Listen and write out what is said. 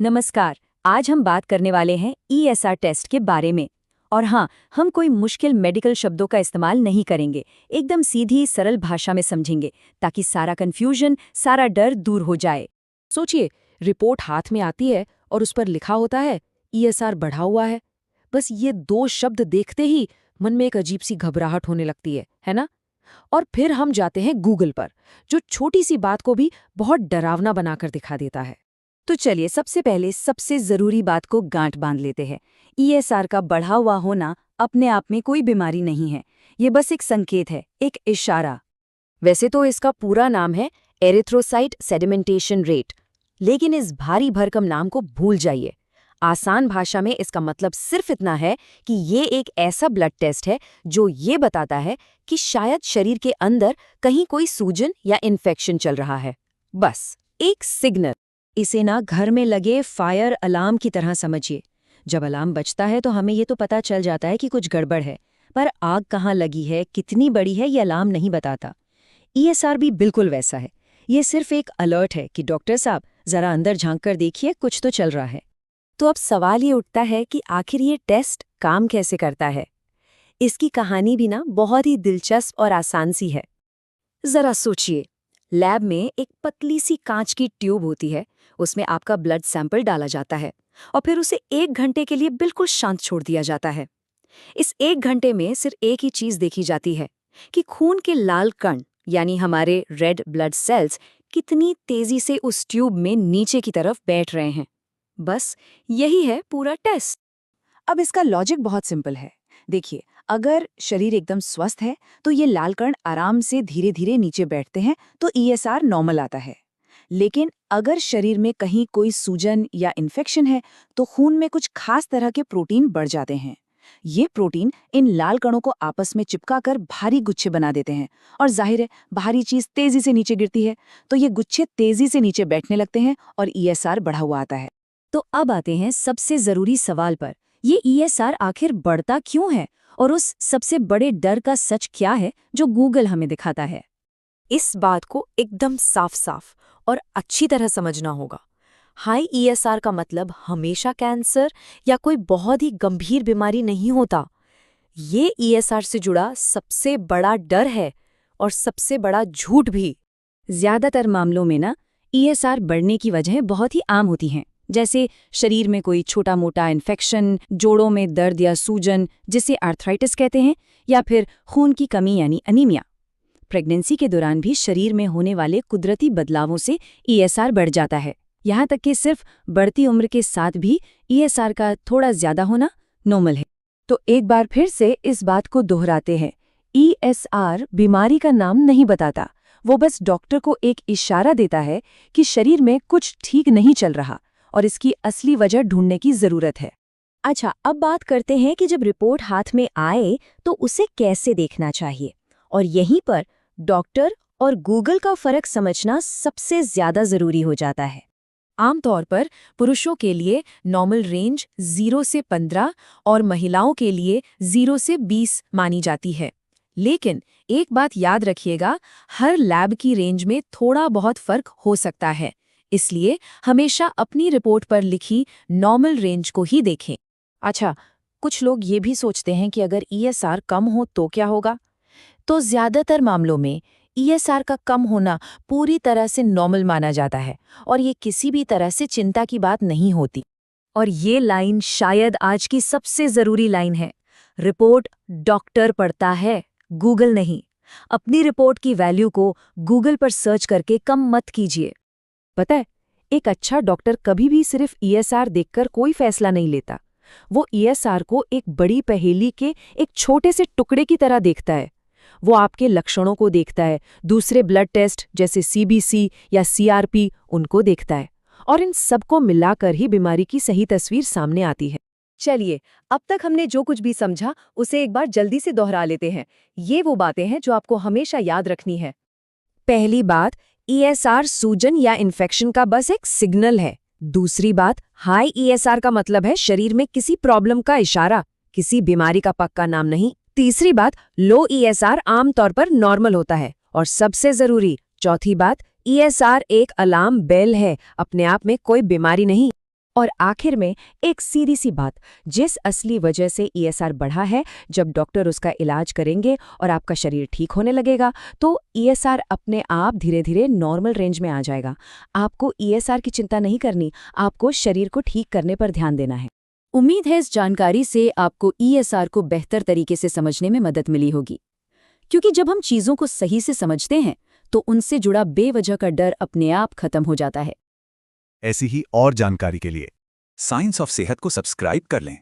नमस्कार। आज हम बात करने वाले हैं ईएसआर टेस्ट के बारे में। और हाँ, हम कोई मुश्किल मेडिकल शब्दों का इस्तेमाल नहीं करेंगे, एकदम सीधी सरल भाषा में समझेंगे ताकि सारा कंफ्यूजन, सारा डर दूर हो जाए। सोचिए, रिपोर्ट हाथ में आती है और उस पर लिखा होता है ईएसआर बढ़ा हुआ है। बस ये दो शब्द देखते ही मन में एक अजीब सी घबराहट होने लगती है ना? और फिर हम जाते हैं गूगल पर, जो छोटी सी बात को भी बहुत डरावना बनाकर दिखा देता है। तो चलिए सबसे पहले सबसे जरूरी बात को गांठ बांध लेते हैं। ईएसआर का बढ़ा हुआ होना अपने आप में कोई बीमारी नहीं है, ये बस एक संकेत है, एक इशारा। वैसे तो इसका पूरा नाम है एरिथ्रोसाइट सेडिमेंटेशन रेट, लेकिन इस भारी भरकम नाम को भूल जाइए। आसान भाषा में इसका मतलब सिर्फ इतना है कि ये एक ऐसा ब्लड टेस्ट है जो ये बताता है कि शायद शरीर के अंदर कहीं कोई सूजन या इन्फेक्शन चल रहा है। बस एक सिग्नल। इसे ना घर में लगे फायर अलार्म की तरह समझिए। जब अलार्म बजता है तो हमें ये तो पता चल जाता है कि कुछ गड़बड़ है, पर आग कहाँ लगी है, कितनी बड़ी है, ये अलार्म नहीं बताता। ईएसआर भी बिल्कुल वैसा है। ये सिर्फ एक अलर्ट है कि डॉक्टर साहब जरा अंदर झांक कर देखिए, कुछ तो चल रहा है। तो अब सवाल ये उठता है कि आखिर ये टेस्ट काम कैसे करता है। इसकी कहानी भी ना बहुत ही दिलचस्प और आसान सी है। जरा सोचिए, लैब में एक पतली सी कांच की ट्यूब होती है, उसमें आपका ब्लड सैंपल डाला जाता है और फिर उसे 1 घंटे के लिए बिल्कुल शांत छोड़ दिया जाता है। इस 1 घंटे में सिर्फ एक ही चीज देखी जाती है कि खून के लाल कण यानी हमारे रेड ब्लड सेल्स कितनी तेजी से उस ट्यूब में नीचे की तरफ बैठ रहे हैं। बस यही है पूरा टेस्ट। अब इसका लॉजिक बहुत सिंपल है। देखिए, अगर शरीर एकदम स्वस्थ है तो ये लाल कण आराम से धीरे धीरे नीचे बैठते हैं, तो ईएसआर नॉर्मल आता है। लेकिन अगर शरीर में कहीं कोई सूजन या इन्फेक्शन है तो खून में कुछ खास तरह के प्रोटीन बढ़ जाते हैं। ये प्रोटीन इन लाल कणों को आपस में चिपकाकर भारी गुच्छे बना देते हैं, और जाहिर है भारी चीज तेजी से नीचे गिरती है तो ये गुच्छे तेजी से नीचे बैठने लगते हैं और ईएसआर बढ़ा हुआ आता है। तो अब आते हैं सबसे जरूरी सवाल पर, ये ईएसआर आखिर बढ़ता क्यों है और उस सबसे बड़े डर का सच क्या है जो गूगल हमें दिखाता है। इस बात को एकदम साफ साफ और अच्छी तरह समझना होगा। हाई ईएसआर का मतलब हमेशा कैंसर या कोई बहुत ही गंभीर बीमारी नहीं होता। ये ईएसआर से जुड़ा सबसे बड़ा डर है और सबसे बड़ा झूठ भी। ज्यादातर मामलों में ना ईएसआर बढ़ने की वजह बहुत ही आम होती हैं, जैसे शरीर में कोई छोटा मोटा इन्फेक्शन, जोड़ों में दर्द या सूजन जिसे आर्थराइटिस कहते हैं, या फिर खून की कमी यानी अनीमिया। प्रेगनेंसी के दौरान भी शरीर में होने वाले कुदरती बदलावों से ईएसआर बढ़ जाता है। यहाँ तक कि सिर्फ बढ़ती उम्र के साथ भी ईएसआर का थोड़ा ज्यादा होना नॉर्मल है। तो एक बार फिर से इस बात को दोहराते हैं, ईएसआर बीमारी का नाम नहीं बताता, वो बस डॉक्टर को एक इशारा देता है कि शरीर में कुछ ठीक नहीं चल रहा और इसकी असली वजह ढूंढने की जरूरत है। अच्छा, अब बात करते हैं कि जब रिपोर्ट हाथ में आए तो उसे कैसे देखना चाहिए, और यहीं पर डॉक्टर और गूगल का फर्क समझना सबसे ज्यादा जरूरी हो जाता है। आमतौर पर पुरुषों के लिए नॉर्मल रेंज 0 से 15 और महिलाओं के लिए 0 से 20 मानी जाती है। लेकिन एक बात याद रखिएगा, हर लैब की रेंज में थोड़ा बहुत फर्क हो सकता है, इसलिए हमेशा अपनी रिपोर्ट पर लिखी नॉर्मल रेंज को ही देखें। अच्छा, कुछ लोग ये भी सोचते हैं कि अगर ईएसआर कम हो तो क्या होगा? तो ज्यादातर मामलों में ईएसआर का कम होना पूरी तरह से नॉर्मल माना जाता है और ये किसी भी तरह से चिंता की बात नहीं होती। और ये लाइन शायद आज की सबसे जरूरी लाइन है। रिपोर्ट डॉक्टर पढ़ता है, गूगल नहीं। अपनी रिपोर्ट की वैल्यू को गूगल पर सर्च करके कम मत कीजिए। पता है, एक अच्छा डॉक्टर कभी भी सिर्फ ईएसआर देखकर कोई फैसला नहीं लेता। वो ईएसआर को एक बड़ी पहेली के एक छोटे से टुकड़े की तरह देखता है। वो आपके लक्षणों को देखता है, दूसरे ब्लड टेस्ट जैसे सीबीसी या सीआरपी उनको देखता है, और इन सबको मिलाकर ही बीमारी की सही तस्वीर सामने आती है। चलिए, अब तक हमने जो कुछ भी समझा उसे एक बार जल्दी से दोहरा लेते हैं। ये वो बातें हैं जो आपको हमेशा याद रखनी है। पहली बात, ईएसआर सूजन या इन्फेक्शन का बस एक सिग्नल है। दूसरी बात, हाई ईएसआर का मतलब है शरीर में किसी प्रॉब्लम का इशारा, किसी बीमारी का पक्का नाम नहीं। तीसरी बात, लो ईएसआर आमतौर पर नॉर्मल होता है। और सबसे जरूरी चौथी बात, ईएसआर एक अलार्म बेल है, अपने आप में कोई बीमारी नहीं। और आखिर में एक सीधी सी बात, जिस असली वजह से ईएसआर बढ़ा है, जब डॉक्टर उसका इलाज करेंगे और आपका शरीर ठीक होने लगेगा, तो ईएसआर अपने आप धीरे धीरे नॉर्मल रेंज में आ जाएगा। आपको ईएसआर की चिंता नहीं करनी, आपको शरीर को ठीक करने पर ध्यान देना है। उम्मीद है इस जानकारी से आपको ईएसआर को बेहतर तरीके से समझने में मदद मिली होगी, क्योंकि जब हम चीज़ों को सही से समझते हैं तो उनसे जुड़ा बेवजह का डर अपने आप खत्म हो जाता है। ऐसी ही और जानकारी के लिए साइंस ऑफ सेहत को सब्सक्राइब कर लें।